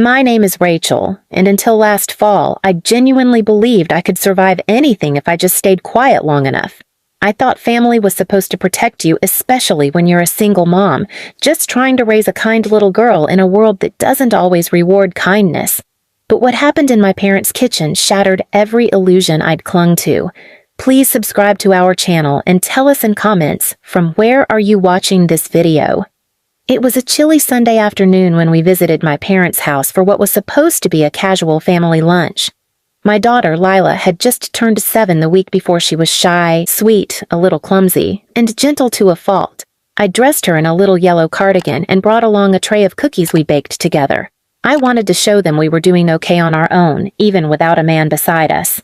My name is Rachel, and until last fall, I genuinely believed I could survive anything if I just stayed quiet long enough. I thought family was supposed to protect you, especially when you're a single mom, just trying to raise a kind little girl in a world that doesn't always reward kindness. But what happened in my parents' kitchen shattered every illusion I'd clung to. Please subscribe to our channel and tell us in comments, from where are you watching this video? It was a chilly Sunday afternoon when we visited my parents' house for what was supposed to be a casual family lunch. My daughter, Lila, had just turned 7 the week before. She was shy, sweet, a little clumsy, and gentle to a fault. I dressed her in a little yellow cardigan and brought along a tray of cookies we baked together. I wanted to show them we were doing okay on our own, even without a man beside us.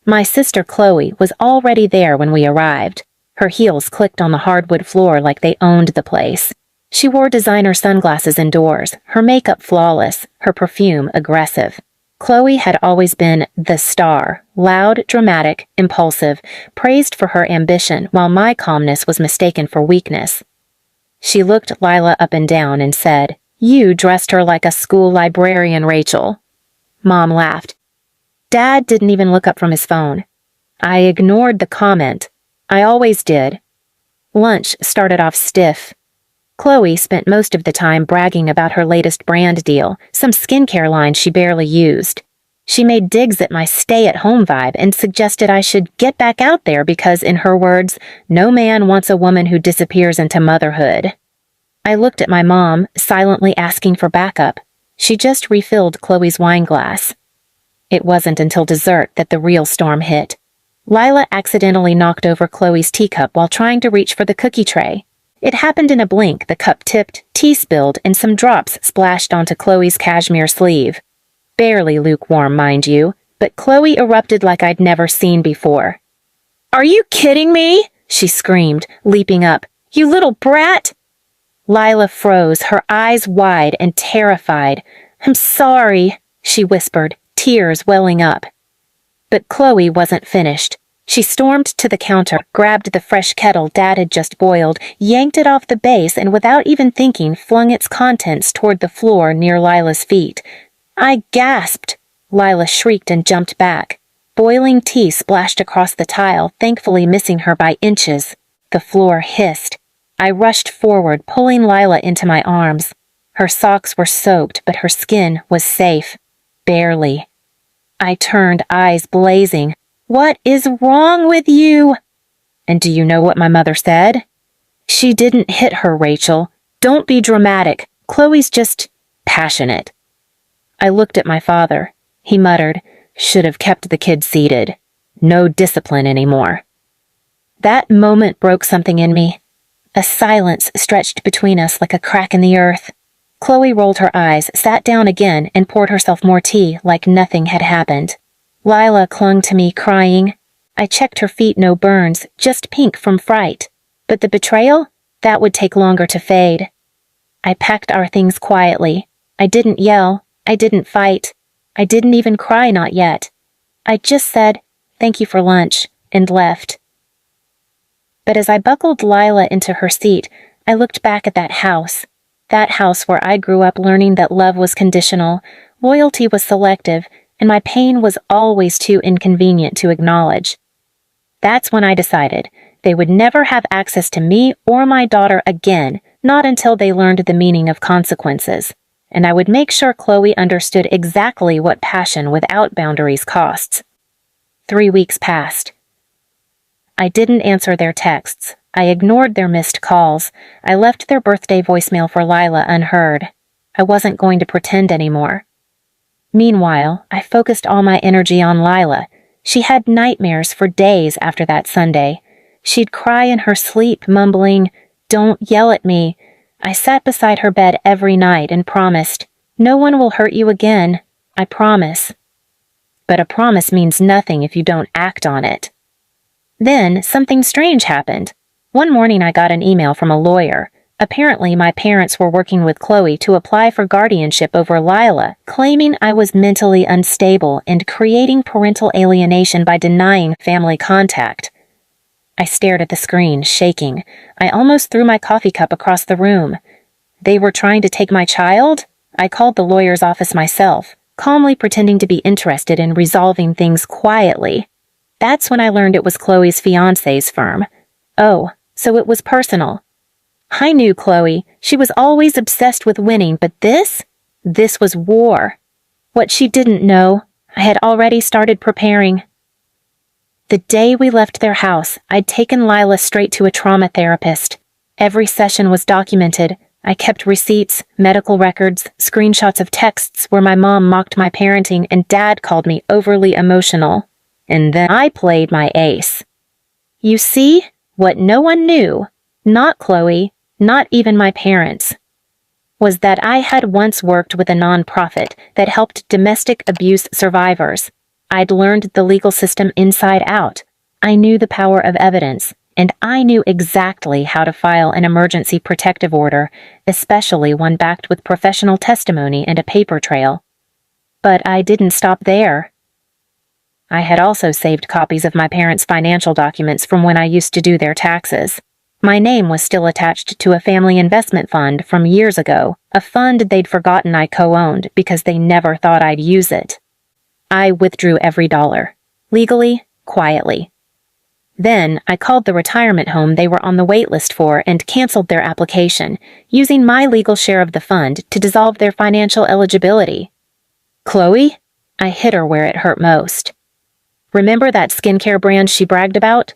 My sister Chloe was already there when we arrived. Her heels clicked on the hardwood floor like they owned the place. She wore designer sunglasses indoors, her makeup flawless, her perfume aggressive. Chloe had always been the star, loud, dramatic, impulsive, praised for her ambition, while my calmness was mistaken for weakness. She looked Lila up and down and said, "You dressed her like a school librarian, Rachel." Mom laughed. Dad didn't even look up from his phone. I ignored the comment. I always did. Lunch started off stiff. Chloe spent most of the time bragging about her latest brand deal, some skincare line she barely used. She made digs at my stay-at-home vibe and suggested I should get back out there because, in her words, no man wants a woman who disappears into motherhood. I looked at my mom, silently asking for backup. She just refilled Chloe's wine glass. It wasn't until dessert that the real storm hit. Lila accidentally knocked over Chloe's teacup while trying to reach for the cookie tray. It happened in a blink. The cup tipped, tea spilled, and some drops splashed onto Chloe's cashmere sleeve. Barely lukewarm, mind you, but Chloe erupted like I'd never seen before. "Are you kidding me?" she screamed, leaping up. "You little brat!" Lila froze, her eyes wide and terrified. "I'm sorry," she whispered, tears welling up. But Chloe wasn't finished. She stormed to the counter, grabbed the fresh kettle Dad had just boiled, yanked it off the base, and without even thinking, flung its contents toward the floor near Lila's feet. I gasped. Lila shrieked and jumped back. Boiling tea splashed across the tile, thankfully missing her by inches. The floor hissed. I rushed forward, pulling Lila into my arms. Her socks were soaked, but her skin was safe. Barely. I turned, eyes blazing. "What is wrong with you?" And do you know what my mother said? "She didn't hit her, Rachel. Don't be dramatic. Chloe's just passionate." I looked at my father. He muttered, "Should have kept the kid seated. No discipline anymore." That moment broke something in me. A silence stretched between us like a crack in the earth. Chloe rolled her eyes, sat down again, and poured herself more tea like nothing had happened. Lila clung to me, crying. I checked her feet, no burns, just pink from fright. But the betrayal? That would take longer to fade. I packed our things quietly. I didn't yell. I didn't fight. I didn't even cry, not yet. I just said, "Thank you for lunch," and left. But as I buckled Lila into her seat, I looked back at that house where I grew up learning that love was conditional, loyalty was selective, and my pain was always too inconvenient to acknowledge. That's when I decided they would never have access to me or my daughter again, not until they learned the meaning of consequences. And I would make sure Chloe understood exactly what passion without boundaries costs. 3 weeks passed. I didn't answer their texts. I ignored their missed calls. I left their birthday voicemail for Lila unheard. I wasn't going to pretend anymore. Meanwhile, I focused all my energy on Lila. She had nightmares for days after that Sunday. She'd cry in her sleep, mumbling, "Don't yell at me." I sat beside her bed every night and promised, "No one will hurt you again. I promise." But a promise means nothing if you don't act on it. Then something strange happened. One morning I got an email from a lawyer. Apparently my parents were working with Chloe to apply for guardianship over Lila, claiming I was mentally unstable and creating parental alienation by denying family contact. I stared at the screen, shaking. I almost threw my coffee cup across the room. They were trying to take my child? I called the lawyer's office myself, calmly pretending to be interested in resolving things quietly. That's when I learned it was Chloe's fiancé's firm. Oh, so it was personal. I knew Chloe. She was always obsessed with winning, but this was war. What she didn't know, I had already started preparing. The day we left their house, I'd taken Lila straight to a trauma therapist. Every session was documented. I kept receipts, medical records, screenshots of texts where my mom mocked my parenting and Dad called me overly emotional. And then I played my ace. You see, what no one knew, not Chloe, not even my parents, was that I had once worked with a nonprofit that helped domestic abuse survivors. I'd learned the legal system inside out. I knew the power of evidence, and I knew exactly how to file an emergency protective order, especially one backed with professional testimony and a paper trail. But I didn't stop there. I had also saved copies of my parents' financial documents from when I used to do their taxes. My name was still attached to a family investment fund from years ago, a fund they'd forgotten I co-owned because they never thought I'd use it. I withdrew every dollar, legally, quietly. Then I called the retirement home they were on the wait list for and canceled their application, using my legal share of the fund to dissolve their financial eligibility. Chloe? I hit her where it hurt most. Remember that skincare brand she bragged about?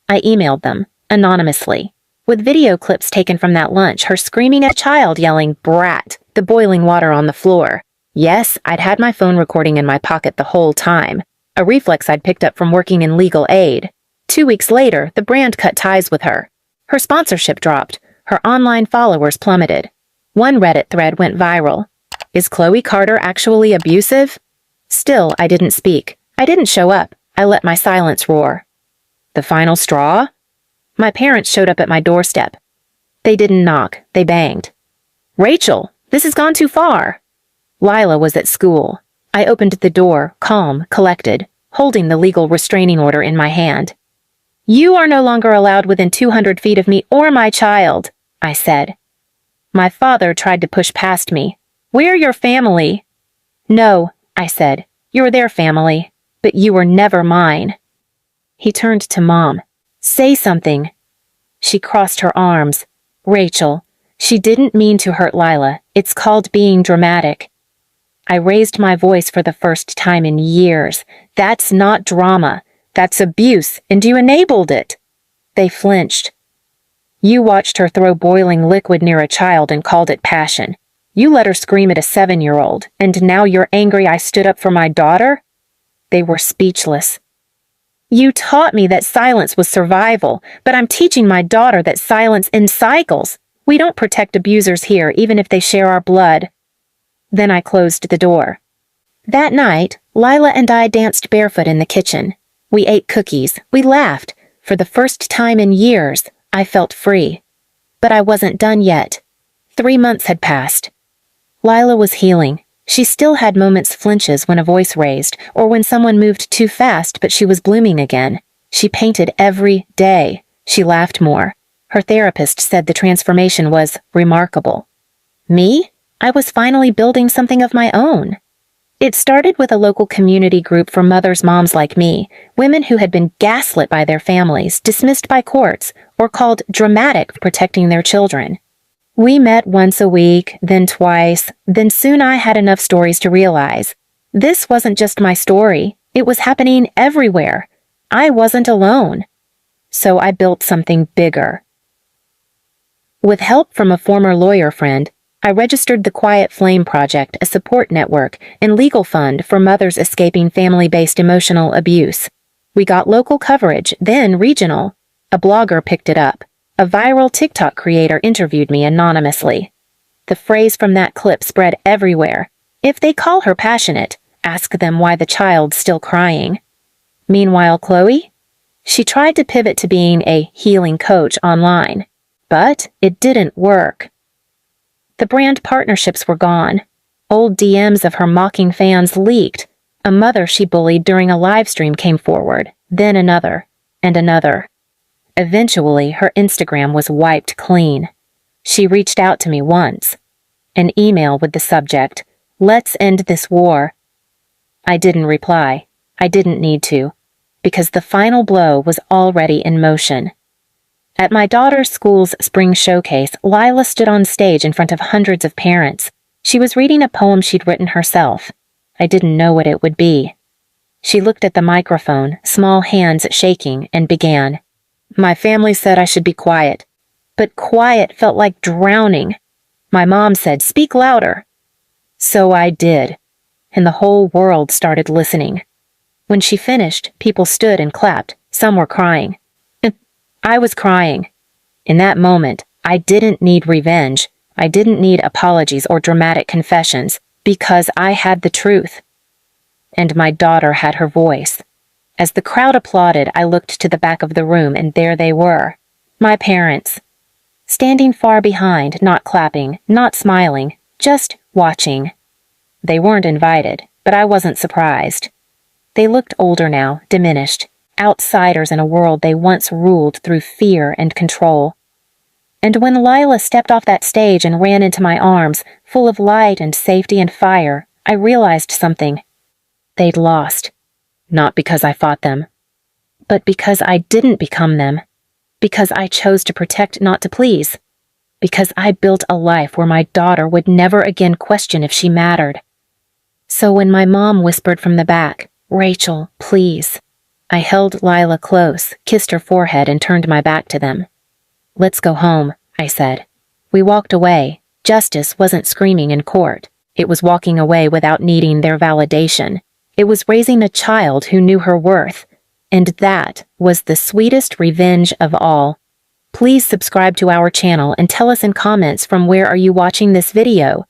I emailed them, anonymously, with video clips taken from that lunch, her screaming at a child yelling, "Brat," the boiling water on the floor. Yes, I'd had my phone recording in my pocket the whole time, a reflex I'd picked up from working in legal aid. 2 weeks later, the brand cut ties with her. Her sponsorship dropped. Her online followers plummeted. One Reddit thread went viral. Is Chloe Carter actually abusive? Still, I didn't speak. I didn't show up. I let my silence roar. The final straw? My parents showed up at my doorstep. They didn't knock. They banged. Rachel, this has gone too far. Lila was at school. I opened the door, calm, collected, holding the legal restraining order in my hand. You are no longer allowed within 200 feet of me or my child, I said. My father tried to push past me. We're your family. No, I said. You're their family, but you were never mine. He turned to Mom. Say something. She crossed her arms. Rachel, she didn't mean to hurt Lila. It's called being dramatic. I raised my voice for the first time in years. That's not drama. That's abuse, and you enabled it. They flinched. You watched her throw boiling liquid near a child and called it passion. You let her scream at a 7-year-old, and now you're angry I stood up for my daughter? They were speechless. You taught me that silence was survival, but I'm teaching my daughter that silence ends cycles. We don't protect abusers here, even if they share our blood. Then I closed the door. That night, Lila and I danced barefoot in the kitchen. We ate cookies. We laughed. For the first time in years, I felt free. But I wasn't done yet. 3 months had passed. Lila was healing. She still had moments flinches when a voice raised, or when someone moved too fast, but she was blooming again. She painted every day. She laughed more. Her therapist said the transformation was remarkable. Me? I was finally building something of my own. It started with a local community group for moms like me, women who had been gaslit by their families, dismissed by courts, or called dramatic for protecting their children. We met once a week, then twice, then soon I had enough stories to realize. This wasn't just my story. It was happening everywhere. I wasn't alone. So I built something bigger. With help from a former lawyer friend, I registered the Quiet Flame Project, a support network and legal fund for mothers escaping family-based emotional abuse. We got local coverage, then regional. A blogger picked it up. A viral TikTok creator interviewed me anonymously. The phrase from that clip spread everywhere. If they call her passionate, ask them why the child's still crying. Meanwhile, Chloe? She tried to pivot to being a healing coach online, but it didn't work. The brand partnerships were gone. Old DMs of her mocking fans leaked. A mother she bullied during a live stream came forward, then another, and another. Eventually, her Instagram was wiped clean. She reached out to me once. An email with the subject, "Let's end this war." I didn't reply. I didn't need to, because the final blow was already in motion. At my daughter's school's spring showcase, Lila stood on stage in front of hundreds of parents. She was reading a poem she'd written herself. I didn't know what it would be. She looked at the microphone, small hands shaking, and began. My family said I should be quiet, but quiet felt like drowning. My mom said, "Speak louder." So I did, and the whole world started listening. When she finished, people stood and clapped. Some were crying. I was crying. In that moment, I didn't need revenge. I didn't need apologies or dramatic confessions, because I had the truth. And my daughter had her voice. As the crowd applauded, I looked to the back of the room, and there they were, my parents. Standing far behind, not clapping, not smiling, just watching. They weren't invited, but I wasn't surprised. They looked older now, diminished, outsiders in a world they once ruled through fear and control. And when Lila stepped off that stage and ran into my arms, full of light and safety and fire, I realized something. They'd lost. Not because I fought them, but because I didn't become them. Because I chose to protect, not to please. Because I built a life where my daughter would never again question if she mattered. So when my mom whispered from the back, "Rachel, please," I held Lila close, kissed her forehead, and turned my back to them. "Let's go home," I said. We walked away. Justice wasn't screaming in court. It was walking away without needing their validation. It was raising a child who knew her worth. And that was the sweetest revenge of all. Please subscribe to our channel and tell us in comments from where are you watching this video.